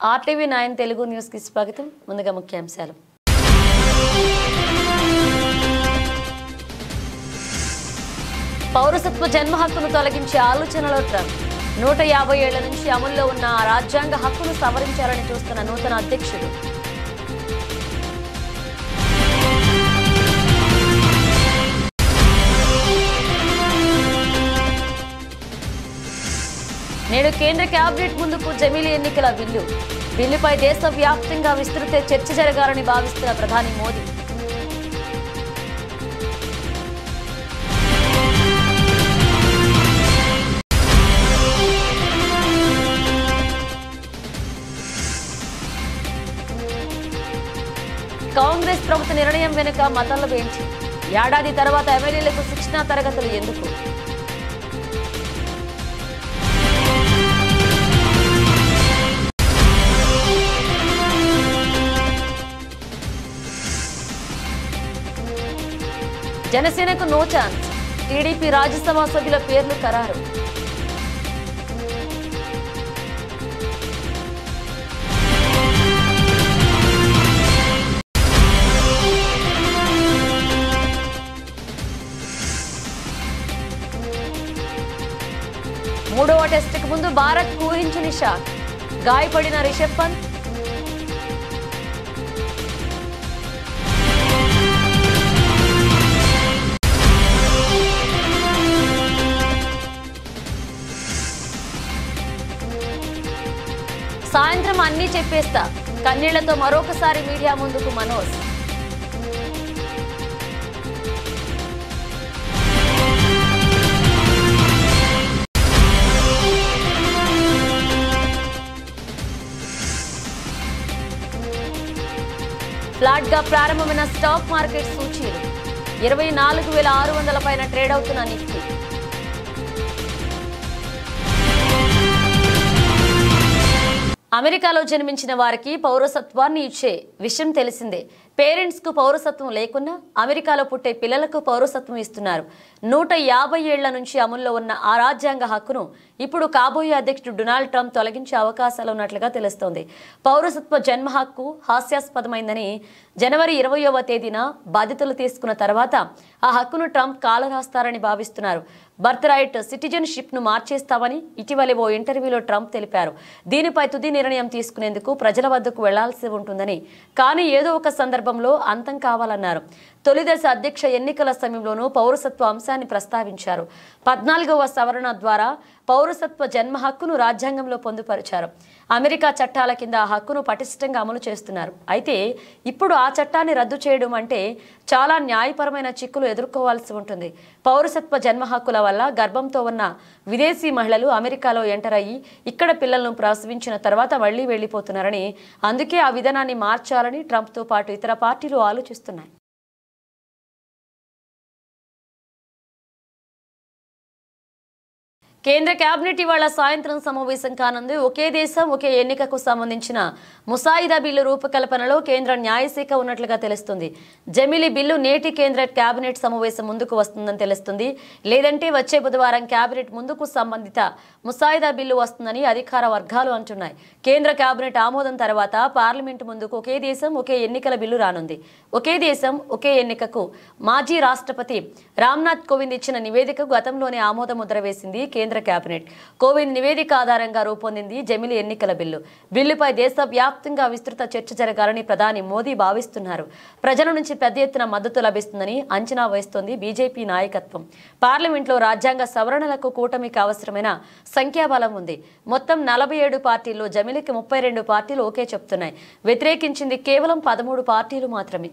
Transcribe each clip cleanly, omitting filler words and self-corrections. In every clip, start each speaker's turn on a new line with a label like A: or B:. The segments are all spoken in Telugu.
A: RTV9 తెలుగు న్యూస్ కి స్వాగతం. ముందుగా ముఖ్యాంశాలు. పౌరసత్వ జన్మ హక్కును తొలగించే ఆలోచనలో ట్రంప్. 150 ఏళ్ల నుంచి అమల్లో ఉన్న రాజ్యాంగ హక్కును సవరించాలని చూస్తున్న నూతన అధ్యక్షుడు. నేడు కేంద్ర కేబినెట్ ముందుకు జమిలీ ఎన్నికల బిల్లుపై దేశవ్యాప్తంగా విస్తృత చర్చ జరగాలని భావిస్తున్న ప్రధాని మోదీ. కాంగ్రెస్ ప్రభుత్వ నిర్ణయం వెనుక మతాల బెంచి. ఏడాది తర్వాత ఎమ్మెల్యేలకు శిక్షణా తరగతులు ఎందుకు? జనసేనకు నో ఛాన్స్. టీడీపీ రాజ్యసభ సభ్యుల పేర్లు ఖరారు. మూడవ టెస్టుకు ముందు భారత్ ఊహించని షాక్. గాయపడిన రిషబ్ పంత్. సాయంత్రం అన్నీ చెప్పేస్తా. కన్నీళ్లతో మరొకసారి మీడియా ముందుకు మనోజ్. ఫ్లాట్ గా ప్రారంభమైన స్టాక్ మార్కెట్ సూచీలు 24,600 పైన ట్రేడ్ అవుతున్న నిఫ్టీ. అమెరికాలో జన్మించిన వారికి పౌరసత్వాన్ని ఇచ్చే విషయం తెలిసిందే. పేరెంట్స్ కు పౌరసత్వం లేకున్నా అమెరికాలో పుట్టే పిల్లలకు పౌరసత్వం ఇస్తున్నారు. 150 ఏళ్ల నుంచి అమల్లో ఉన్న ఆ రాజ్యాంగ హక్కును ఇప్పుడు కాబోయే అధ్యక్షుడు డొనాల్డ్ ట్రంప్ తొలగించే అవకాశాలు ఉన్నట్లుగా తెలుస్తోంది. పౌరసత్వ జన్మ హక్కు హాస్యాస్పదమైందని జనవరి 20వ తేదీన బాధ్యతలు తీసుకున్న తర్వాత ఆ హక్కును ట్రంప్ కాలరాస్తారని భావిస్తున్నారు. బర్త్ రైట్ సిటిజన్షిప్ ను మార్చేస్తామని ఇటీవలే ఓ ఇంటర్వ్యూలో ట్రంప్ తెలిపారు. దీనిపై తుది నిర్ణయం తీసుకునేందుకు ప్రజల వద్దకు వెళ్లాల్సి ఉంటుందని, కానీ ఏదో ఒక సందర్భంలో అంతం కావాలన్నారు. తొలిదశ అధ్యక్ష ఎన్నికల సమయంలోనూ పౌరసత్వ అంశాన్ని ప్రస్తావించారు. 14వ సవరణ ద్వారా పౌరసత్వ జన్మ హక్కును రాజ్యాంగంలో పొందుపరిచారు. అమెరికా చట్టాల కింద ఆ హక్కును పటిష్టంగా అమలు చేస్తున్నారు. అయితే ఇప్పుడు ఆ చట్టాన్ని రద్దు చేయడం అంటే చాలా న్యాయపరమైన చిక్కులు ఎదుర్కోవాల్సి ఉంటుంది. పౌరసత్వ జన్మ హక్కుల వల్ల గర్భంతో ఉన్న విదేశీ మహిళలు అమెరికాలో ఎంటర్ అయ్యి ఇక్కడ పిల్లలను ప్రసవించిన తర్వాత మళ్లీ వెళ్లిపోతున్నారని, అందుకే ఆ విధానాన్ని మార్చాలని ట్రంప్తో పాటు ఇతర పార్టీలు ఆలోచిస్తున్నాయి. కేంద్ర కేబినెట్ ఇవాళ సాయంత్రం సమావేశం కానుంది. ఒకే దేశం ఒకే ఎన్నికకు సంబంధించిన ముసాయిదా బిల్లు రూపకల్పనలో కేంద్ర న్యాయశాఖ ఉన్నట్లుగా తెలుస్తుంది. జమిలీ బిల్లు నేటి కేంద్ర కేబినెట్ సమావేశం ముందుకు వస్తుందని తెలుస్తుంది. లేదంటే వచ్చే బుధవారం కేబినెట్ ముందుకు సంబంధిత ముసాయిదా బిల్లు వస్తుందని అధికార వర్గాలు అంటున్నాయి. కేంద్ర కేబినెట్ ఆమోదం తర్వాత పార్లమెంటు ముందుకు ఒకే దేశం ఒకే ఎన్నికల బిల్లు రానుంది. ఒకే దేశం ఒకే ఎన్నికకు మాజీ రాష్ట్రపతి రామ్నాథ్ కోవింద్ ఇచ్చిన నివేదికకు గతంలోనే ఆమోద ముద్ర వేసింది కేంద్ర కేబినెట్. కోవింద్ నివేదిక ఆధారంగా రూపొందింది జమిలీ ఎన్నికల బిల్లుపై దేశవ్యాప్తంగా విస్తృత చర్చ జరగాలని ప్రధాని మోదీ భావిస్తున్నారు. ప్రజల నుంచి పెద్ద ఎత్తున మద్దతు లభిస్తుందని అంచనా వేస్తోంది బీజేపీ నాయకత్వం. పార్లమెంట్లో రాజ్యాంగ సవరణలకు కూటమికి అవసరమైన సంఖ్యాబలం ఉంది. మొత్తం 47 పార్టీల్లో జమిలీకి 32 పార్టీలు ఓకే చెప్తున్నాయి. వ్యతిరేకించింది కేవలం 13 పార్టీలు మాత్రమే.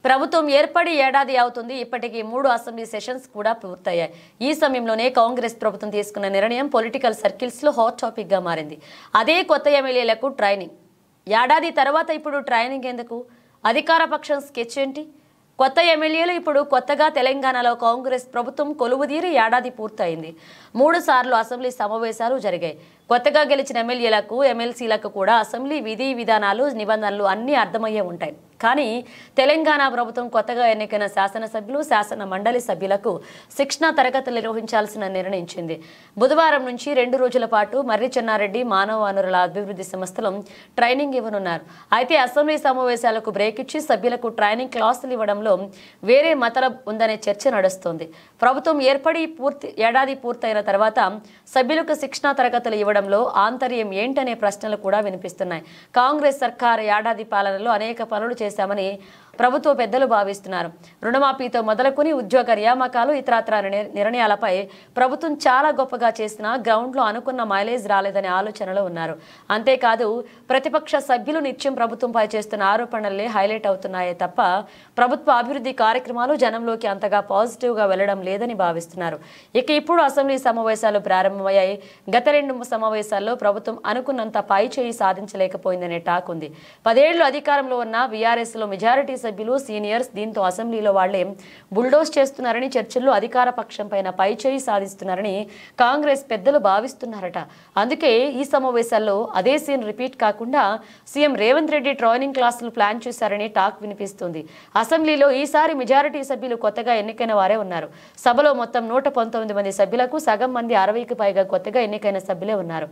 A: ప్రభుత్వం ఏర్పడి ఏడాది అవుతుంది. ఇప్పటికీ 3 అసెంబ్లీ సెషన్స్ కూడా పూర్తయ్యాయి. ఈ సమయంలోనే కాంగ్రెస్ ప్రభుత్వం తీసుకున్న నిర్ణయం పొలిటికల్ సర్కిల్స్ లో హాట్ టాపిక్ గా మారింది. అదే కొత్త ఎమ్మెల్యేలకు ట్రైనింగ్. ఏడాది తర్వాత ఇప్పుడు ట్రైనింగ్ ఎందుకు? అధికార పక్షం స్కెచ్ ఏంటి? కొత్త ఎమ్మెల్యేలు ఇప్పుడు కొత్తగా తెలంగాణలో కాంగ్రెస్ ప్రభుత్వం కొలువుదీరి ఏడాది పూర్తయింది. 3 సార్లు అసెంబ్లీ సమావేశాలు జరిగాయి. కొత్తగా గెలిచిన ఎమ్మెల్యేలకు ఎమ్మెల్సీలకు కూడా అసెంబ్లీ విధి విధానాలు నిబంధనలు అన్నీ అర్థమయ్యే ఉంటాయి. కానీ తెలంగాణ ప్రభుత్వం కొత్తగా ఎన్నికైన శాసనసభ్యులు శాసన మండలి సభ్యులకు శిక్షణా తరగతులు నిర్వహించాల్సిన నిర్ణయించింది. బుధవారం నుంచి 2 రోజుల పాటు మర్రి చెన్నారెడ్డి మానవ వనరుల అభివృద్ధి సంస్థలో ట్రైనింగ్ ఇవ్వనున్నారు. అయితే అసెంబ్లీ సమావేశాలకు బ్రేక్ ఇచ్చి సభ్యులకు ట్రైనింగ్ క్లాసులు ఇవ్వడంలో వేరే మతలబ్ ఉందనే చర్చ నడుస్తోంది. ప్రభుత్వం ఏర్పడి ఏడాది పూర్తయిన తర్వాత సభ్యులకు శిక్షణా తరగతులు ఇవ్వడంలో ఆంతర్యం ఏంటనే ప్రశ్నలు కూడా వినిపిస్తున్నాయి. కాంగ్రెస్ సర్కారు ఏడాది పాలనలో అనేక పనులు చేశామని ప్రభుత్వ పెద్దలు భావిస్తున్నారు. రుణమాఫీతో మొదలుకొని ఉద్యోగ నియామకాలు ఇతరత్ర నిర్ణయాలపై ప్రభుత్వం చాలా గొప్పగా చేసినా గ్రౌండ్లో అనుకున్న మైలేజ్ రాలేదనే ఆలోచనలో ఉన్నారు. అంతేకాదు ప్రతిపక్ష సభ్యులు నిత్యం ప్రభుత్వంపై చేస్తున్న ఆరోపణలే హైలైట్ అవుతున్నాయే తప్ప ప్రభుత్వ అభివృద్ధి కార్యక్రమాలు జనంలోకి అంతగా పాజిటివ్గా వెళ్లడం లేదని భావిస్తున్నారు. ఇక ఇప్పుడు అసెంబ్లీ సమావేశాలు ప్రారంభమయ్యాయి. గత 2 సమావేశాల్లో ప్రభుత్వం అనుకున్నంత పై చేయి సాధించలేకపోయిందనే టాక్ ఉంది. 10 ఏళ్లు అధికారంలో ఉన్న బీఆర్ఎస్ లో మెజారిటీ సభ్యులు సీనియర్స్ దీంతో అసెంబ్లీలో వాళ్లే బుల్డోస్ చేస్తున్నారని, చర్చల్లో అధికార పక్షం పైన పై చేయి సాధిస్తున్నారని కాంగ్రెస్ పెద్దలు భావిస్తున్నారట. అందుకే ఈ సమావేశాల్లో అదే సీన్ రిపీట్ కాకుండా సీఎం రేవంత్ రెడ్డి ట్రైనింగ్ క్లాసులు ప్లాన్ చేశారని టాక్ వినిపిస్తుంది. అసెంబ్లీలో ఈసారి మెజారిటీ సభ్యులు కొత్తగా ఎన్నికైన వారే ఉన్నారు. సభలో మొత్తం 119 మంది సభ్యులకు సగం మంది 60కి పైగా కొత్తగా ఎన్నికైన సభ్యులే ఉన్నారు.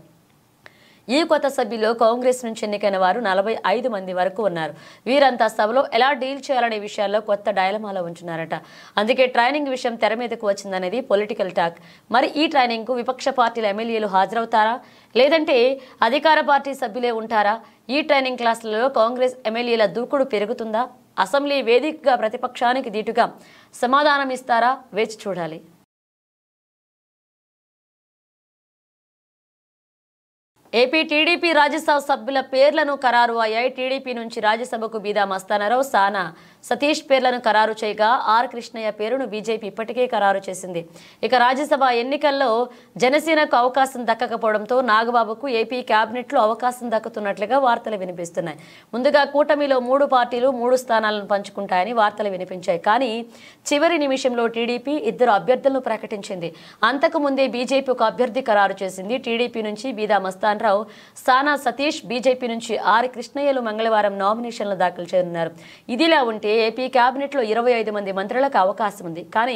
A: ఈ కొత్త సభ్యుల్లో కాంగ్రెస్ నుంచి ఎన్నికైన వారు 45 మంది వరకు ఉన్నారు. వీరంతా సభలో ఎలా డీల్ చేయాలనే విషయాల్లో కొత్త డైలమాలో ఉంటున్నారట. అందుకే ట్రైనింగ్ విషయం తెర మీదకు వచ్చిందనేది పొలిటికల్ టాక్. మరి ఈ ట్రైనింగ్ కు విపక్ష పార్టీల ఎమ్మెల్యేలు హాజరవుతారా, లేదంటే అధికార పార్టీ సభ్యులే ఉంటారా? ఈ ట్రైనింగ్ క్లాసులలో కాంగ్రెస్ ఎమ్మెల్యేల దూకుడు పెరుగుతుందా? అసెంబ్లీ వేదికగా ప్రతిపక్షానికి దీటుగా సమాధానం ఇస్తారా? వేచి చూడాలి. ఏపీ టీడీపీ రాజ్యసభ సభ్యుల పేర్లను ఖరారు అయ్యాయి. టీడీపీ నుంచి రాజ్యసభకు బీదా మస్తానరావు, సానా సతీష్ పేర్లను ఖరారు చేయగా ఆర్ కృష్ణయ్య పేరును బీజేపీ ఇప్పటికే ఖరారు చేసింది. ఇక రాజ్యసభ ఎన్నికల్లో జనసేనకు అవకాశం దక్కకపోవడంతో నాగబాబుకు ఏపీ కేబినెట్లో అవకాశం దక్కుతున్నట్లుగా వార్తలు వినిపిస్తున్నాయి. ముందుగా కూటమిలో 3 పార్టీలు 3 స్థానాలను పంచుకుంటాయని వార్తలు వినిపించాయి. కానీ చివరి నిమిషంలో టీడీపీ 2 అభ్యర్థులను ప్రకటించింది. అంతకు ముందే బీజేపీ ఒక అభ్యర్థి ఖరారు చేసింది. టీడీపీ నుంచి బీదా మస్తాన్ రావు, సానా సతీష్, బీజేపీ నుంచి ఆర్ కృష్ణయ్యలు మంగళవారం నామినేషన్లు దాఖలు చేయనున్నారు. ఇదిలా ఉంటే ఏపీ కేబినెట్ లో 25 మంది మంత్రులకు అవకాశం ఉంది. కానీ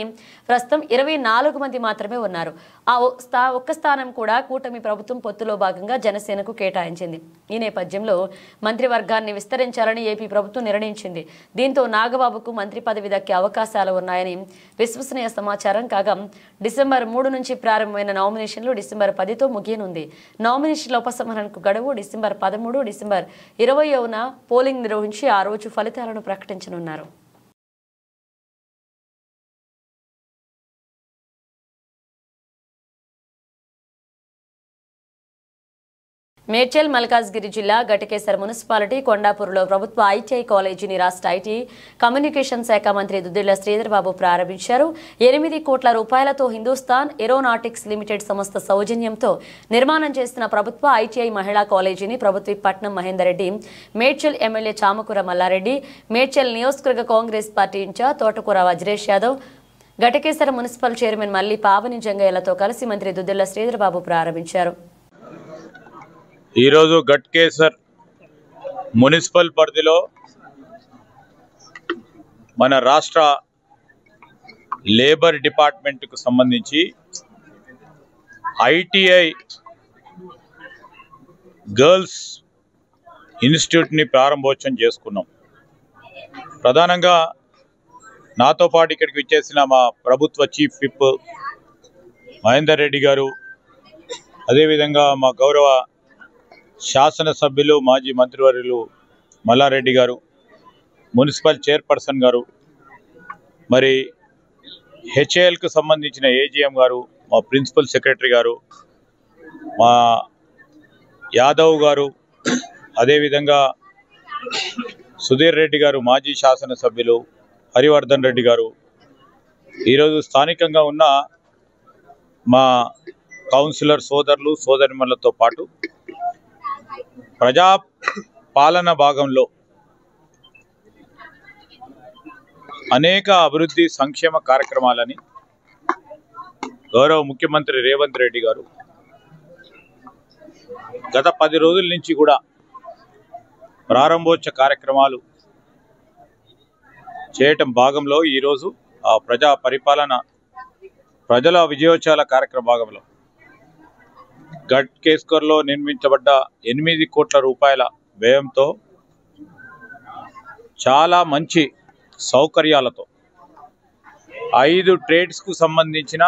A: ప్రస్తుతం 24 మంది మాత్రమే ఉన్నారు. ఆ ఒక్క స్థానం కూడా కూటమి ప్రభుత్వం పొత్తులో భాగంగా జనసేనకు కేటాయించింది. ఈ నేపథ్యంలో మంత్రివర్గాన్ని విస్తరించాలని ఏపీ ప్రభుత్వం నిర్ణయించింది. దీంతో నాగబాబుకు మంత్రి పదవి దక్కే అవకాశాలు ఉన్నాయని విశ్వసనీయ సమాచారం. కాగా డిసెంబర్ 3 నుంచి ప్రారంభమైన నామినేషన్లు డిసెంబర్ 10తో ముగియనుంది. నామినేషన్ల ఉపసంహరణకు గడువు డిసెంబర్ 13, డిసెంబర్ 20న పోలింగ్ నిర్వహించి ఆ రోజు ఫలితాలను ప్రకటించనున్నారు. మేడ్చల్ మల్కాజ్గిరి జిల్లా ఘటకేసర్ మున్సిపాలిటీ కొండాపూర్లో ప్రభుత్వ ఐటీఐ కాలేజీని రాష్ట్ర ఐటీ కమ్యూనికేషన్ శాఖ మంత్రి దుద్దిళ్ల శ్రీధర్ బాబు ప్రారంభించారు. 8 కోట్ల రూపాయలతో హిందుస్థాన్ ఏరోనాటిక్స్ లిమిటెడ్ సంస్థ సౌజన్యంతో నిర్మాణం చేస్తున్న ప్రభుత్వ ఐటీఐ మహిళా కాలేజీని ప్రభుత్వ పట్నం మహేందర్ రెడ్డి, మేడ్చల్ ఎమ్మెల్యే చామకూర మల్లారెడ్డి, మేడ్చల్ నియోజకవర్గ కాంగ్రెస్ పార్టీ ఇన్ఛార్జ్ తోటకూర వజ్రేష్ యాదవ్, ఘటకేసర్ మున్సిపల్ చైర్మన్ మల్లి పావని జంగయ్యలతో కలిసి మంత్రి దుద్దిళ్ల శ్రీధర్ బాబు ప్రారంభించారు.
B: ఈరోజు ఘట్కేసర్ మున్సిపల్ పరిధిలో మన రాష్ట్ర లేబర్ డిపార్ట్మెంట్కు సంబంధించి ఐటీఐ గర్ల్స్ ఇన్స్టిట్యూట్ని ప్రారంభోత్సవం చేసుకున్నాం. ప్రధానంగా నాతో పాటు ఇక్కడికి వచ్చేసిన మా ప్రభుత్వ చీఫ్ విప్ మహేందర్ రెడ్డి గారు, అదేవిధంగా మా గౌరవ శాసనసభ్యులు మాజీ మంత్రివర్యులు మల్లారెడ్డి గారు, మున్సిపల్ చైర్పర్సన్ గారు, మరి హెచ్ఏఎల్కు సంబంధించిన ఏజీఎం గారు, మా ప్రిన్సిపల్ సెక్రటరీ గారు, మా యాదవ్ గారు, అదేవిధంగా సుధీర్ రెడ్డి గారు మాజీ శాసనసభ్యులు, హరివర్ధన్ రెడ్డి గారు, ఈరోజు స్థానికంగా ఉన్న మా కౌన్సిలర్ సోదరులు సోదరిమణులతో పాటు ప్రజా పాలన భాగంలో అనేక అభివృద్ధి సంక్షేమ కార్యక్రమాలని గౌరవ ముఖ్యమంత్రి రేవంత్ రెడ్డి గారు గత 10 రోజుల నుంచి కూడా ప్రారంభోత్సవ కార్యక్రమాలు చేయటం భాగంలో ఈరోజు ఆ ప్రజా పరిపాలన ప్రజల విజయోత్సవాల కార్యక్రమ భాగంలో గట్కేశ్వర్లో నిర్మించబడ్డ 8 కోట్ల రూపాయల వ్యయంతో చాలా మంచి సౌకర్యాలతో 5 ట్రేడ్స్కు సంబంధించిన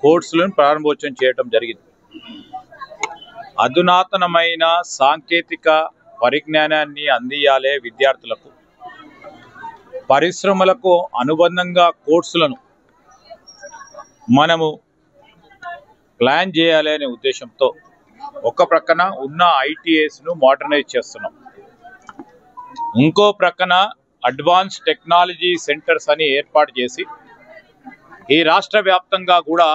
B: కోర్సులను ప్రారంభోత్సవం చేయడం జరిగింది. అధునాతనమైన సాంకేతిక పరిజ్ఞానాన్ని అందియాలే విద్యార్థులకు, పరిశ్రమలకు అనుబంధంగా కోర్సులను మనము ప్లాన్ చేయాలి అనే ఉద్దేశంతో ఒక ప్రక్కన ఉన్న ఐటీఐస్ను మోడర్నైజ్ చేస్తున్నాం, ఇంకో ప్రక్కన అడ్వాన్స్ టెక్నాలజీ సెంటర్స్ అని ఏర్పాటు చేసి ఈ రాష్ట్ర వ్యాప్తంగా కూడా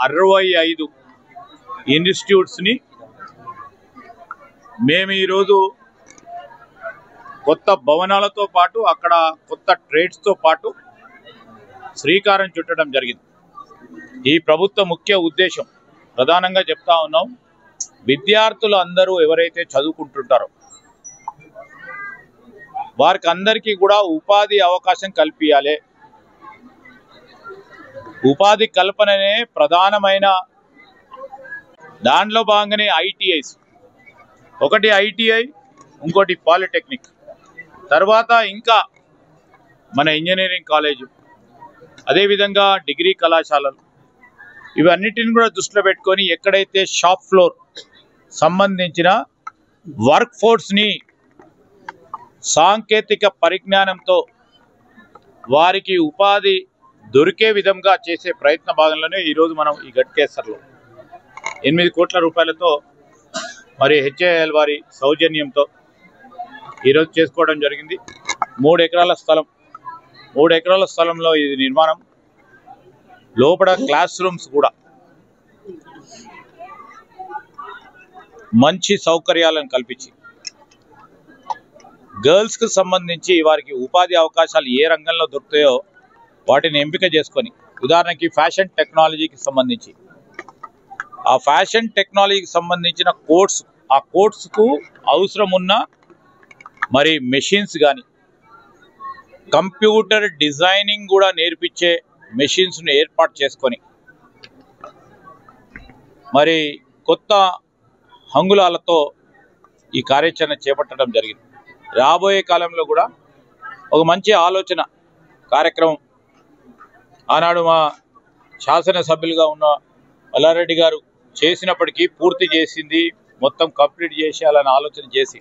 B: 65 ఇన్స్టిట్యూట్స్ని మేము ఈరోజు కొత్త భవనాలతో పాటు అక్కడ కొత్త ట్రేడ్స్తో పాటు శ్రీకారం చుట్టడం జరిగింది. ఈ ప్రభుత్వ ముఖ్య ఉద్దేశం ప్రధానంగా చెప్తా ఉన్నాం, విద్యార్థులు అందరూ ఎవరైతే చదువుకుంటుంటారో వారికి అందరికీ కూడా ఉపాధి అవకాశం కల్పించాలి. ఉపాధి కల్పననే ప్రధానమైన దాంట్లో భాగంగానే ఐటీఐస్, ఒకటి ఐటీఐ, ఇంకోటి పాలిటెక్నిక్, తర్వాత ఇంకా మన ఇంజనీరింగ్ కాలేజు, అదేవిధంగా డిగ్రీ కళాశాలలు, ఇవన్నిటిని కూడా దృష్టిలో పెట్టుకొని ఎక్కడైతే షాప్ ఫ్లోర్ సంబంధించిన వర్క్ ఫోర్స్ని సాంకేతిక పరిజ్ఞానంతో వారికి ఉపాధి దొరికే విధంగా చేసే ప్రయత్న భాగంలోనే ఈరోజు మనం ఈ గట్కేసర్లో 8 కోట్ల రూపాయలతో మరి హెచ్ఏఎల్ వారి సౌజన్యంతో ఈరోజు చేసుకోవడం జరిగింది. 3 ఎకరాల స్థలం, 3 ఎకరాల స్థలంలో ఇది నిర్మాణం, లోపల క్లాస్ రూమ్స్ కూడా మంచి సౌకర్యాలను కల్పించి గర్ల్స్కి సంబంధించి వారికి ఉపాధి అవకాశాలు ఏ రంగంలో దొరుకుతాయో వాటిని ఎంపిక చేసుకొని, ఉదాహరణకి ఫ్యాషన్ టెక్నాలజీకి సంబంధించి ఆ ఫ్యాషన్ టెక్నాలజీకి సంబంధించిన కోర్స్, ఆ కోర్సుకు అవసరం ఉన్న మరి మెషిన్స్ కానీ కంప్యూటర్ డిజైనింగ్ కూడా నేర్పించే మెషిన్స్ను ఏర్పాటు చేసుకొని మరి కొత్త హంగులాలతో ఈ కార్యాచరణ చేపట్టడం జరిగింది. రాబోయే కాలంలో కూడా ఒక మంచి ఆలోచన కార్యక్రమం ఆనాడు మా శాసనసభ్యులుగా ఉన్న మల్లారెడ్డి గారు చేసినప్పటికీ పూర్తి చేసింది మొత్తం కంప్లీట్ చేసేయాలని ఆలోచన చేసి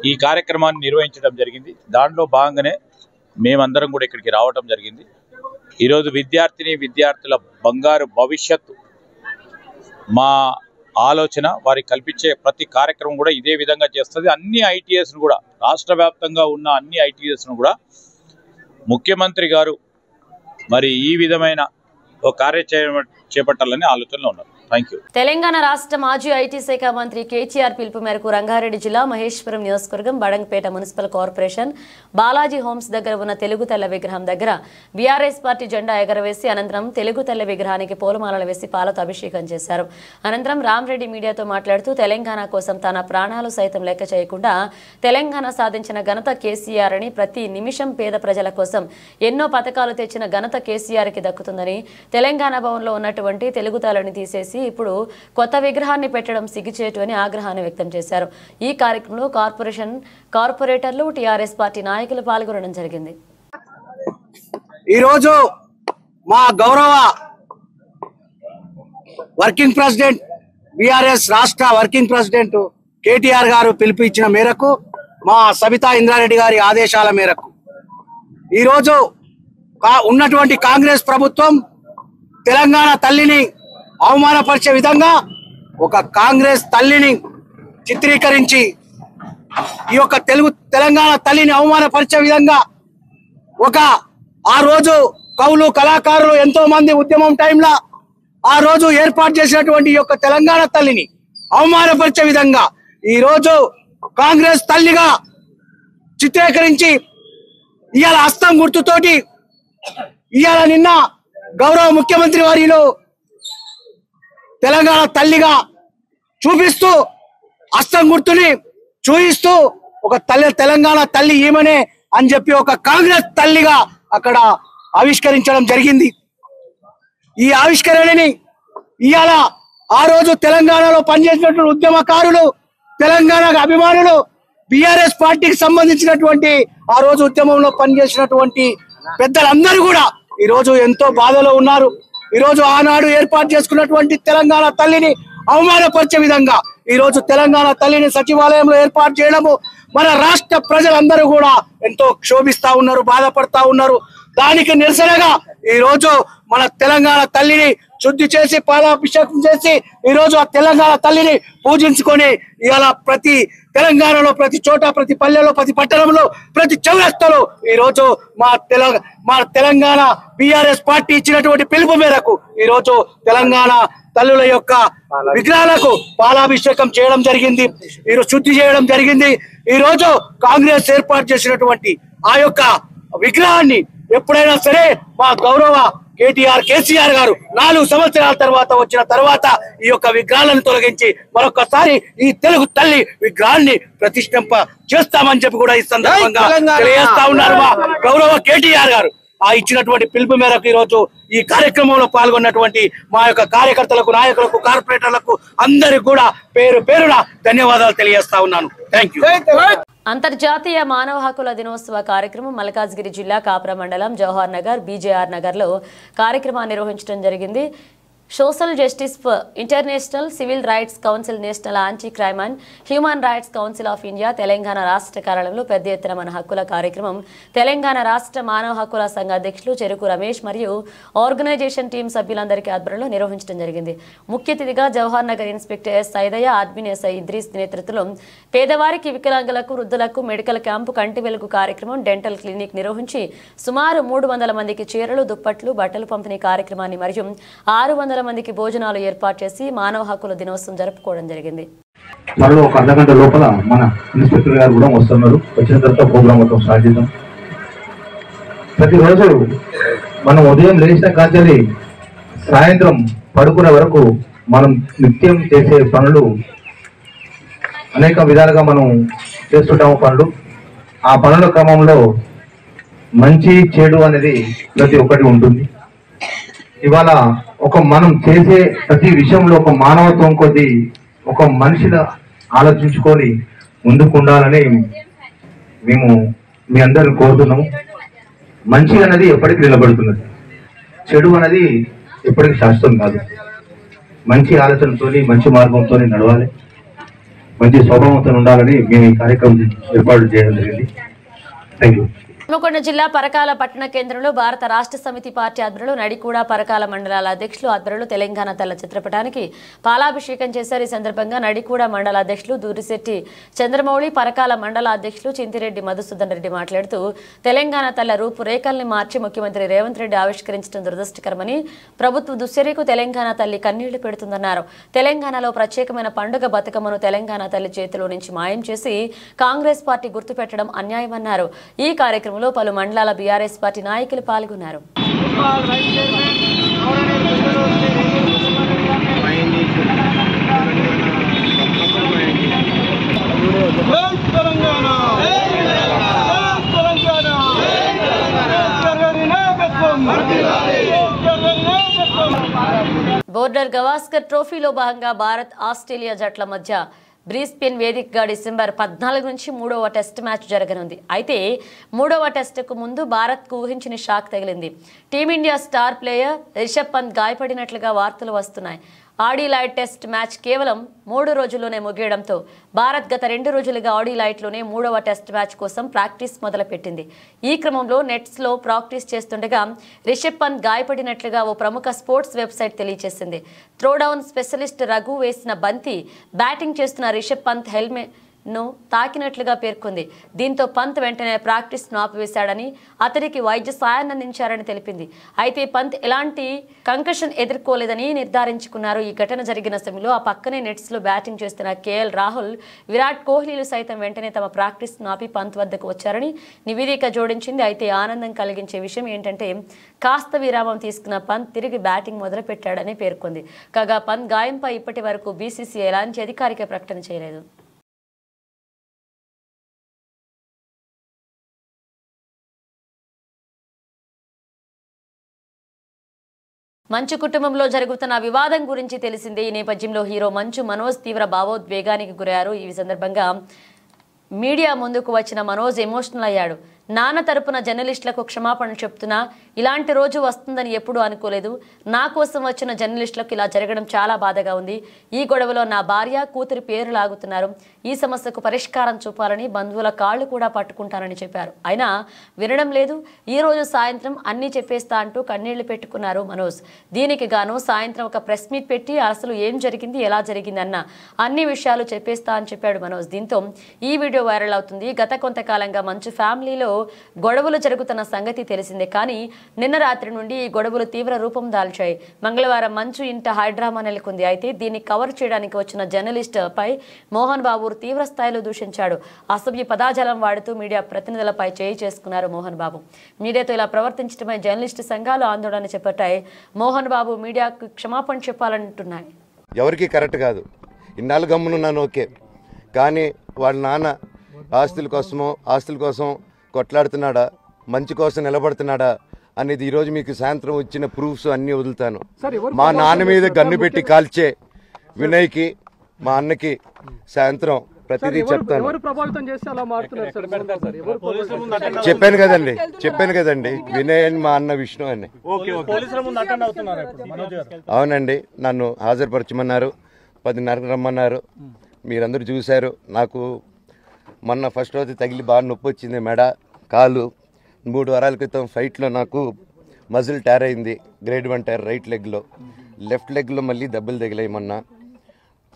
B: ఈ కార్యక్రమాన్ని నిర్వహించడం జరిగింది. దాంట్లో భాగంగానే మేమందరం కూడా ఇక్కడికి రావడం జరిగింది. ఈరోజు విద్యార్థుల బంగారు భవిష్యత్తు మా ఆలోచన, వారికి కల్పించే ప్రతి కార్యక్రమం కూడా ఇదే విధంగా చేస్తుంది. అన్ని ఐటీఎస్ను కూడా, రాష్ట్ర వ్యాప్తంగా ఉన్న అన్ని ఐటీఎస్ను కూడా ముఖ్యమంత్రి గారు మరి ఈ విధమైన ఒక కార్యాచరణ చేపట్టాలని ఆలోచనలో ఉన్నారు. Thank you.
A: తెలంగాణ రాష్ట్ర మాజీ ఐటీ శాఖ మంత్రి కేటీఆర్ పిలుపు మేరకు రంగారెడ్డి జిల్లా మహేశ్వరం నియోజకవర్గం Badangpet municipal corporation Balaji homes దగ్గర ఉన్న తెలుగు తెల్ల విగ్రహం దగ్గర బీఆర్ఎస్ పార్టీ జెండా ఎగరవేసి అనంతరం తెలుగు తెల్ల విగ్రహానికి పూలమాలలు వేసి పాలతో అభిషేకం చేశారు. అనంతరం రామరెడ్డి మీడియాతో మాట్లాడుతూ తెలంగాణ కోసం తన ప్రాణాలు సైతం లెక్క చేయకుండా తెలంగాణ సాధించిన ఘనత కేసీఆర్ అని, ప్రతి నిమిషం పేద ప్రజల కోసం ఎన్నో పథకాలు తెచ్చిన ఘనత కేసీఆర్కి దక్కుతుందని, తెలంగాణ భవన్లో ఉన్నటువంటి తెలుగు తెల్లని తీసేసి ఇప్పుడు కొత్త విగ్రహాన్ని పెట్టడం సిగ్గుచేటు అని ఆగ్రహాన్ని వ్యక్తం చేశారు. ఈ కార్యక్రమంలో కార్పొరేటర్లు, టీఆర్ఎస్ పార్టీ నాయకులు పాల్గొనడం జరిగింది.
C: ఈరోజు మా గౌరవ వర్కింగ్ ప్రెసిడెంట్, బీఆర్ఎస్ రాష్ట్ర వర్కింగ్ ప్రెసిడెంట్ కేటీఆర్ గారు పిలుపు ఇచ్చిన మేరకు, మా సబితా ఇంద్రారెడ్డి గారి ఆదేశాల మేరకు ఈరోజు ఉన్నటువంటి కాంగ్రెస్ ప్రభుత్వం తెలంగాణ తల్లిని అవమానపరిచే విధంగా ఒక కాంగ్రెస్ తల్లిని చిత్రీకరించి ఈ యొక్క తెలంగాణ తల్లిని అవమానపరిచే విధంగా ఆ రోజు కవులు, కళాకారులు ఎంతో మంది ఉద్యమం టైంలో ఆ రోజు ఏర్పాటు చేసినటువంటి ఈ యొక్క తెలంగాణ తల్లిని అవమానపరిచే విధంగా ఈ రోజు కాంగ్రెస్ తల్లిగా చిత్రీకరించి ఇవాళ హస్తం గుర్తుతోటి ఇవాళ నిన్న గౌరవ ముఖ్యమంత్రి వారిలో తెలంగాణ తల్లిగా చూపిస్తూ హస్తం గుర్తుని చూపిస్తూ ఒక తెలంగాణ తల్లి ఈమెనే అని చెప్పి ఒక కాంగ్రెస్ తల్లిగా అక్కడ ఆవిష్కరించడం జరిగింది. ఈ ఆవిష్కరణని ఇవాళ ఆ రోజు తెలంగాణలో పనిచేసినటువంటి ఉద్యమకారులు, తెలంగాణ అభిమానులు, బిఆర్ఎస్ పార్టీకి సంబంధించినటువంటి ఆ రోజు ఉద్యమంలో పనిచేసినటువంటి పెద్దలందరూ కూడా ఈ రోజు ఎంతో బాధలో ఉన్నారు. ఈ రోజు ఆనాడు ఏర్పాటు చేసుకున్నటువంటి తెలంగాణ తల్లిని అవమానపరిచే విధంగా ఈ రోజు తెలంగాణ తల్లిని సచివాలయంలో ఏర్పాటు చేయడము మన రాష్ట్ర ప్రజలందరూ కూడా ఎంతో క్షోభిస్తా ఉన్నారు, బాధపడతా ఉన్నారు. దానికి నిరసనగా ఈ రోజు మన తెలంగాణ తల్లిని శుద్ధి చేసి పాలాభిషేకం చేసి ఈ రోజు ఆ తెలంగాణ తల్లిని పూజించుకొని ఇవాళ ప్రతి తెలంగాణలో ప్రతి చోట, ప్రతి పల్లెలో, ప్రతి పట్టణంలో, ప్రతి చౌరస్తాలో ఈ రోజు మా తెలంగాణ బిఆర్ఎస్ పార్టీ ఇచ్చినటువంటి పిలుపు మేరకు ఈ రోజు తెలంగాణ తల్లుల యొక్క విగ్రహాలకు పాలాభిషేకం చేయడం జరిగింది, ఈరోజు శుద్ధి చేయడం జరిగింది. ఈ రోజు కాంగ్రెస్ ఏర్పాటు చేసినటువంటి ఆ యొక్క విగ్రహాన్ని ఎప్పుడైనా సరే మా గౌరవ కేసీఆర్ గారు 4 సంవత్సరాల తర్వాత వచ్చిన తర్వాత ఈ యొక్క విగ్రహాలను తొలగించి మరొకసారి ఈ తెలుగు తల్లి విగ్రహాన్ని ప్రతిష్ఠింప చేస్తామని చెప్పి కూడా ఈ సందర్భంగా తెలియజేస్తా ఉన్నారు మా గౌరవ కేటీఆర్ గారు. ఆ ఇచ్చినటువంటి పిలుపు మేరకు ఈ రోజు ఈ కార్యక్రమంలో పాల్గొన్నటువంటి మా యొక్క కార్యకర్తలకు, నాయకులకు, కార్పొరేటర్లకు అందరికి కూడా పేరు పేరున ధన్యవాదాలు తెలియజేస్తా ఉన్నాను. Thank you.
A: అంతర్జాతీయ మానవ హక్కుల దినోత్సవ కార్యక్రమం మల్కాజ్గిరి జిల్లా కాప్రా మండలం జవహర్ నగర్, బీజేఆర్ నగర్లో కార్యక్రమాన్ని నిర్వహించడం జరిగింది. Social justice for international civil rights council, national anti crime and human rights council of India Telangana రాష్ట్ర కార్యాలయంలో పెద్ద ఎత్తున మన హక్కుల కార్యక్రమం తెలంగాణ రాష్ట్ర మానవ హక్కుల సంఘ అధ్యక్షులు చెరుకు రమేష్ మరియు ఆర్గనైజేషన్ టీం సభ్యులందరికీ ఆధ్వర్యంలో నిర్వహించడం జరిగింది. ముఖ్య అతిథిగా Jawahar Nagar inspector S Saidaiah, admin SI Idrees నేతృత్వంలో పేదవారికి, వికలాంగులకు, వృద్ధులకు మెడికల్ క్యాంపు, కంటి వెలుగు కార్యక్రమం, డెంటల్ క్లినిక్ నిర్వహించి సుమారు 300 మందికి చీరలు, దుప్పట్లు, బట్టలు పంపిణీ కార్యక్రమాన్ని మరియు 600 మందికి భోజనాలు ఏర్పాటు చేసి మానవ హక్కుల దినోత్సవం జరుపుకోవడం జరిగింది.
D: మరో ఒక అర్ధగంట లోపల మన ఇన్స్పెక్టర్ గారు కూడా వస్తున్నారు. వచ్చిన తర్వాత ప్రోగ్రామ్ మొత్తం స్టార్ట్ చేద్దాం. ప్రతిరోజు మనం ఉదయం లేచిన కాంచెల్లి సాయంత్రం పడుకునే వరకు మనం నిత్యం చేసే పనులు అనేక విధాలుగా మనం చేస్తుంటాము పనులు. ఆ పనుల క్రమంలో మంచి చెడు అనేది ప్రతి ఒక్కటి ఉంటుంది. ఇవాళ మనం చేసే ప్రతి విషయంలో ఒక మానవత్వం కొద్ది ఒక మనిషిని ఆలోచించుకొని ముందుకు ఉండాలని మేము మీ అందరిని కోరుతున్నాము. మంచి అనేది ఎప్పటికీ నిలబడుతున్నది, చెడు అనేది ఎప్పటికీ శాశ్వతం కాదు. మంచి ఆలోచనతో, మంచి మార్గంతో నడవాలి, మంచి స్వభావంతో ఉండాలని మేము ఈ కార్యక్రమం ఏర్పాటు చేయడం జరిగింది. Thank you.
A: హన్మకొండ జిల్లా పరకాల పట్టణ కేంద్రంలో భారత రాష్ట్ర సమితి పార్టీ ఆధ్వర్యంలో నడికూడ, పరకాల మండలాల అధ్యక్షులు ఆధ్వర్యంలో తెలంగాణ తల్ల చిత్రపటానికి పాలాభిషేకం చేశారు. ఈ సందర్భంగా నడికూడ మండల అధ్యక్షులు దూరిశెట్టి చంద్రమౌళి, పరకాల మండల అధ్యక్షులు చింతిరెడ్డి మధుసూదన్ రెడ్డి మాట్లాడుతూ తెలంగాణ తల్ల రూపురేఖల్ని మార్చి ముఖ్యమంత్రి రేవంత్ రెడ్డి ఆవిష్కరించడం దురదృష్టకరమని, ప్రభుత్వ దుశ్చర్యకు తెలంగాణ తల్లి కన్నీళ్లు పెడుతుందన్నారు. తెలంగాణలో ప్రత్యేకమైన పండుగ బతుకమ్మను తెలంగాణ తల్లి చేతిలో నుంచి మాయం చేసి కాంగ్రెస్ పార్టీ గుర్తుపెట్టడం అన్యాయమన్నారు. ఈ కార్యక్రమం పలు మండలాల బీఆర్ఎస్ పార్టీ నాయకులు పాల్గొన్నారు. బోర్డర్ గవాస్కర్ ట్రోఫీలో భాగంగా భారత్, ఆస్ట్రేలియా జట్ల మధ్య బ్రిస్బేన్ వేదికగా డిసెంబర్ 14 నుంచి 3వ టెస్ట్ మ్యాచ్ జరగనుంది. అయితే 3వ టెస్టుకు ముందు భారత్కు ఊహించిన షాక్ తగిలింది. Team India star player Rishabh Pant గాయపడినట్లుగా వార్తలు వస్తున్నాయి. ఆడిలైట్ టెస్ట్ మ్యాచ్ కేవలం 3 రోజుల్లోనే ముగియడంతో భారత్ గత 2 రోజులుగా ఆడిలైట్లోనే 3వ టెస్ట్ మ్యాచ్ కోసం ప్రాక్టీస్ మొదలుపెట్టింది. ఈ క్రమంలో నెట్స్లో ప్రాక్టీస్ చేస్తుండగా రిషబ్ పంత్ గాయపడినట్లుగా ఓ ప్రముఖ స్పోర్ట్స్ వెబ్సైట్ తెలియజేసింది. త్రోడౌన్ స్పెషలిస్ట్ రఘు వేసిన బంతి బ్యాటింగ్ చేస్తున్న రిషబ్ పంత్ హెల్మెట్ ను తాకినట్లుగా పేర్కొంది. దీంతో పంత్ వెంటనే ప్రాక్టీస్ ను ఆపివేశాడని, అతడికి వైద్య సాయాన్ని అందించారని తెలిపింది. అయితే పంత్ ఎలాంటి కంకషన్ ఎదుర్కోలేదని నిర్ధారించుకున్నారు. ఈ ఘటన జరిగిన సమయంలో ఆ పక్కనే నెట్స్ లో బ్యాటింగ్ చేస్తున్న కేఎల్ రాహుల్, విరాట్ కోహ్లీలు సైతం వెంటనే తమ ప్రాక్టీస్ ను ఆపి పంత్ వద్దకు వచ్చారని నివేదిక జోడించింది. అయితే ఆనందం కలిగించే విషయం ఏంటంటే కాస్త విరామం తీసుకున్న పంత్ తిరిగి బ్యాటింగ్ మొదలు పెట్టాడని పేర్కొంది. కాగా పంత్ గాయంపై ఇప్పటి వరకు బీసీసీఐ ఎలాంటి అధికారిక ప్రకటన చేయలేదు. మంచు కుటుంబంలో జరుగుతున్న వివాదం గురించి తెలిసిందే. ఈ నేపథ్యంలో హీరో మంచు మనోజ్ తీవ్ర భావోద్వేగానికి గురయ్యారు. ఈ సందర్భంగా మీడియా ముందుకు వచ్చిన మనోజ్ ఎమోషనల్ అయ్యాడు. నాన్న తరపున జర్నలిస్టులకు క్షమాపణ చెప్తున్నా, ఇలాంటి రోజు వస్తుందని ఎప్పుడూ అనుకోలేదు. నా కోసం వచ్చిన జర్నలిస్టులకు ఇలా జరగడం చాలా బాధగా ఉంది. ఈ గొడవలో నా భార్య కూతురి పేరు లాగుతున్నారు. ఈ సమస్యకు పరిష్కారం చూపాలని బంధువుల కాళ్ళు కూడా పట్టుకుంటానని చెప్పారు. అయినా వినడం లేదు. ఈ రోజు సాయంత్రం అన్నీ చెప్పేస్తా అంటూ కన్నీళ్లు పెట్టుకున్నారు మనోజ్. దీనికి గాను సాయంత్రం ఒక ప్రెస్ మీట్ పెట్టి అసలు ఏం జరిగింది, ఎలా జరిగింది అన్న అన్ని విషయాలు చెప్పేస్తా అని చెప్పాడు మనోజ్. దీంతో ఈ వీడియో వైరల్ అవుతుంది. గత కొంతకాలంగా మంచు ఫ్యామిలీలో గొడవలు జరుగుతున్న సంగతి తెలిసిందే. కానీ నిన్న రాత్రి నుండి ఈ గొడవలు తీవ్ర రూపం దాల్చాయి. మంగళవారం మంచు ఇంట హైడ్రామా నెలకొంది. అయితే దీన్ని కవర్ చేయడానికి వచ్చిన జర్నలిస్ట్ పై మోహన్ బాబు తీవ్ర స్థాయిలో దూషించాడు. అసభ్య పదాజాలం వాడుతూ మీడియా ప్రతినిధులపై చేయి చేసుకున్నారు మోహన్ బాబు. మీడియాతో ఇలా ప్రవర్తించడమై జర్నలిస్టు సంఘాలు ఆందోళన చేపట్టాయి. మోహన్ బాబు మీడియాకు క్షమాపణ చెప్పాలంటున్నాయి.
E: ఎవరికి కరెక్ట్ కాదు. ఇన్నాళ్ళు గమ్మునున్నాను ఓకే, కానీ వాళ్ళ నాన్న ఆస్తుల కోసం కొట్లాడుతున్నాడా, మంచి కోసం నిలబడుతున్నాడా అనేది ఈరోజు మీకు సాయంత్రం వచ్చిన ప్రూఫ్స్ అన్నీ వదులుతాను. మా నాన్న మీద గన్ను పెట్టి కాల్చే వినయ్కి, మా అన్నకి సాయంత్రం ప్రతిదీ చెప్తాను. చెప్పాను కదండి వినయ్ అని, మా అన్న విష్ణు అని. అవునండి, నన్ను హాజరుపరచమన్నారు. 10:30 రమ్మన్నారు. మీరందరూ చూశారు. నాకు మొన్న ఫస్ట్ రోజు తగిలి బాగా నొప్పి వచ్చింది, మెడ కాలు. 3 వారాల క్రితం ఫైట్లో నాకు మజిల్ టైర్ అయింది, గ్రేడ్ 1 టైర్ రైట్ లెగ్లో. లెఫ్ట్ లెగ్లో మళ్ళీ దెబ్బలు తగిలాయి మొన్న.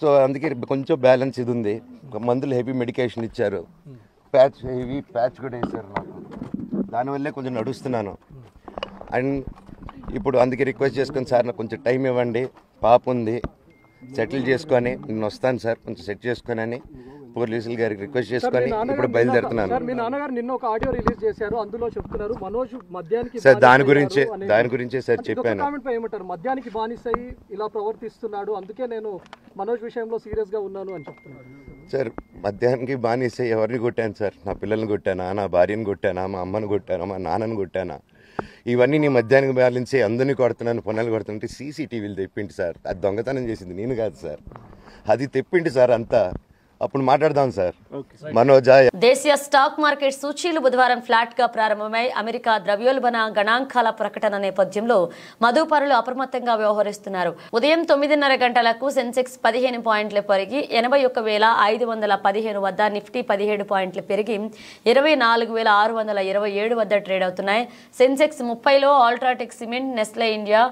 E: సో అందుకే కొంచెం బ్యాలెన్స్ ఇది ఉంది. మందులు హెవీ మెడికేషన్ ఇచ్చారు, హెవీ ప్యాచ్ కూడా వేశారు నాకు. దానివల్లే కొంచెం నడుస్తున్నాను. అండ్ ఇప్పుడు అందుకే రిక్వెస్ట్ చేసుకుని, సార్ నాకు కొంచెం టైం ఇవ్వండి, పాప ఉంది, సెటిల్ చేసుకొని నేను వస్తాను సార్, కొంచెం సెట్ చేసుకొని అని పోలీసులు గారికి రిక్వెస్ట్ చేసుకొని ఇప్పుడు బయలుదేరుతున్నాను. సార్ దాని గురించే సార్ చెప్పాను.
F: మద్యానికి బానిసై ఇలా ప్రవర్తిస్తున్నాడు, అందుకే నేను మనోజ్ విషయంలో సీరియస్ గా ఉన్నాను అని చెప్తున్నాను.
E: సార్ మద్యానికి బానిసై ఎవరిని కొట్టాను సార్? నా పిల్లల్ని కొట్టానా, నా భార్యను కొట్టానా, మా అమ్మని కొట్టానా, మా నాన్నని కొట్టానా? ఇవన్నీ నీ మద్యానికి బ్యాలెన్సే అందరినీ కొడుతున్నాను, పొన్నాలు కొడుతుంటే సీసీటీవీలు తెప్పిండి సార్. అది దొంగతనం చేసింది నేను కాదు సార్, అది తెప్పిండి సార్ అంతా. అప్పుడు మాట్లాడదాం సార్. మనోజా.
A: దేశీయ స్టాక్ మార్కెట్ సూచీలు బుధవారం ఫ్లాట్ గా ప్రారంభమై అమెరికా ద్రవ్యోల్బణ గణాంకాల ప్రకటన నేపథ్యంలో మదుపరులు అప్రమత్తంగా వ్యవహరిస్తున్నారు. ఉదయం 9:30 గంటలకు సెన్సెక్స్ 15 పాయింట్లు పెరిగి 81,515 వద్ద, నిఫ్టీ 17 పాయింట్లు పెరిగి 24,627 వద్ద ట్రేడ్ అవుతున్నాయి. సెన్సెక్స్ 30లో UltraTech Cement, Nestle India,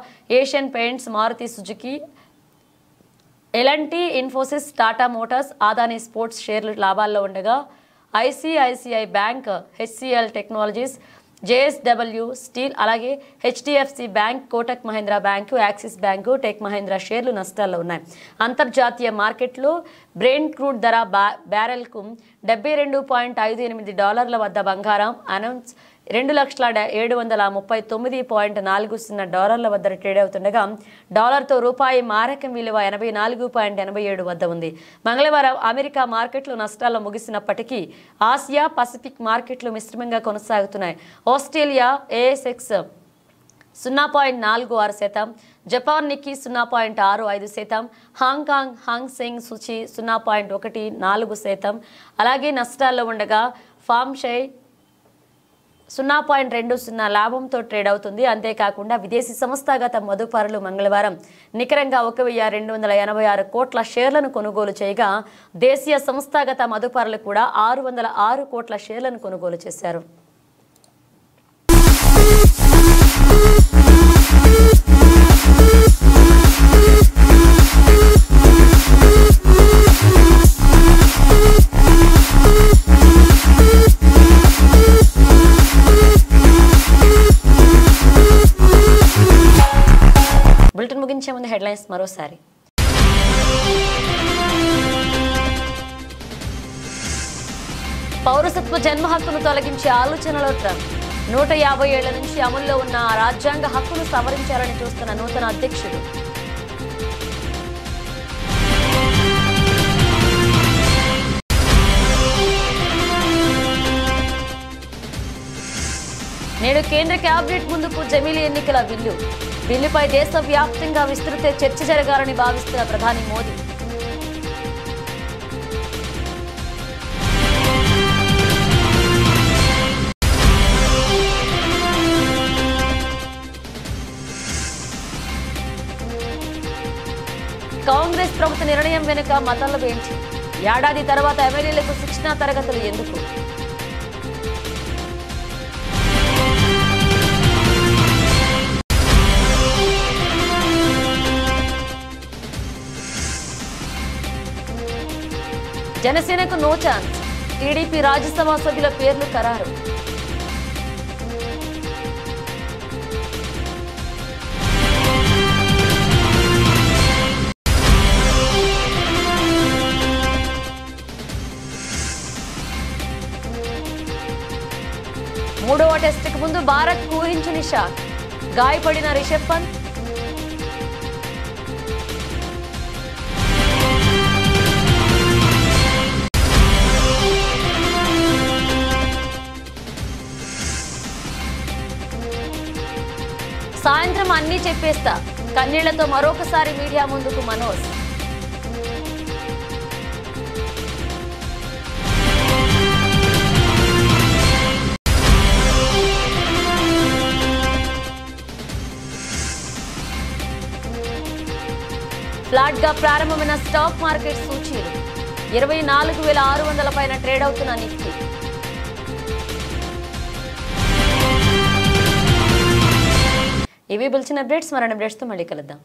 A: Asian Paints, Maruti Suzuki, LNT, Infosys, Tata Motors, Adani sports షేర్లు లాభాల్లో ఉండగా ICICI Bank, HCL Technologies, JSW Steel, అలాగే HDFC Bank, Kotak Mahindra Bank, Axis Bank, Tech Mahindra షేర్లు నష్టాల్లో ఉన్నాయి. అంతర్జాతీయ మార్కెట్లో బ్రెంట్ క్రూడ్ ధర బ్యారెల్కు $72.58 వద్ద, బంగారం అనౌన్స్ $2,739.40 వద్ద ట్రేడ్ అవుతుండగా డాలర్తో రూపాయి మారకం విలువ 84.87 వద్ద ఉంది. మంగళవారం అమెరికా మార్కెట్లు నష్టాల్లో ముగిసినప్పటికీ ఆసియా పసిఫిక్ మార్కెట్లు మిశ్రమంగా కొనసాగుతున్నాయి. Australia ASX 0.46%, Japan Nikkei 0.65%, Hong Kong Hang Seng సూచి 0.14%, అలాగే నష్టాల్లో ఉండగా ఫామ్షై 0.20 లాభంతో ట్రేడ్ అవుతుంది. అంతేకాకుండా విదేశీ సంస్థాగత మదుపరులు మంగళవారం నికరంగా 1,286 కోట్ల షేర్లను కొనుగోలు చేయగా దేశీయ సంస్థాగత మదుపరులు కూడా 606 కోట్ల షేర్లను కొనుగోలు చేశారు. బులెటిన్ ముగించే ముందు హెడ్లైన్స్ మరోసారి. పౌరసత్వ జన్మ హక్కును తొలగించే ఆలోచనలో ట్రంప్. 150 ఏళ్ల నుంచి అమల్లో ఉన్న రాజ్యాంగ హక్కును సవరించాలని చూస్తున్న నూతన అధ్యక్షుడు. నేడు కేంద్ర కేబినెట్ ముందుకు జమిలీ ఎన్నికల బిల్లు. బిల్లుపై దేశవ్యాప్తంగా విస్తృత చర్చ జరగాలని భావిస్తున్న ప్రధాని మోదీ. కాంగ్రెస్ ప్రభుత్వ నిర్ణయం వెనుక మతలబు ఏంటి? ఏడాది తర్వాత ఎమ్మెల్యేలకు శిక్షణా తరగతులు ఎందుకు? జనసేనకు నో ఛాన్స్, టీడీపీ రాజ్యసభ సభ్యుల పేర్లు ఖరారు. మూడవ టెస్టుకు ముందు భారత్ ఊహించని షాక్, గాయపడిన రిషబ్ పంత్. సాయంత్రం అన్నీ చెప్పేస్తా, కన్నీళ్లతో మరొకసారి మీడియా ముందుకు మనోజ్. ఫ్లాట్ గా ప్రారంభమైన స్టాక్ మార్కెట్ సూచీలు 24,600 పైన ట్రేడ్ అవుతున్న నిఫ్టీ. ఇవి బులెటిన్ అప్డేట్స్. మరిన్ని అప్డేట్స్తో మళ్ళీ కలుద్దాం.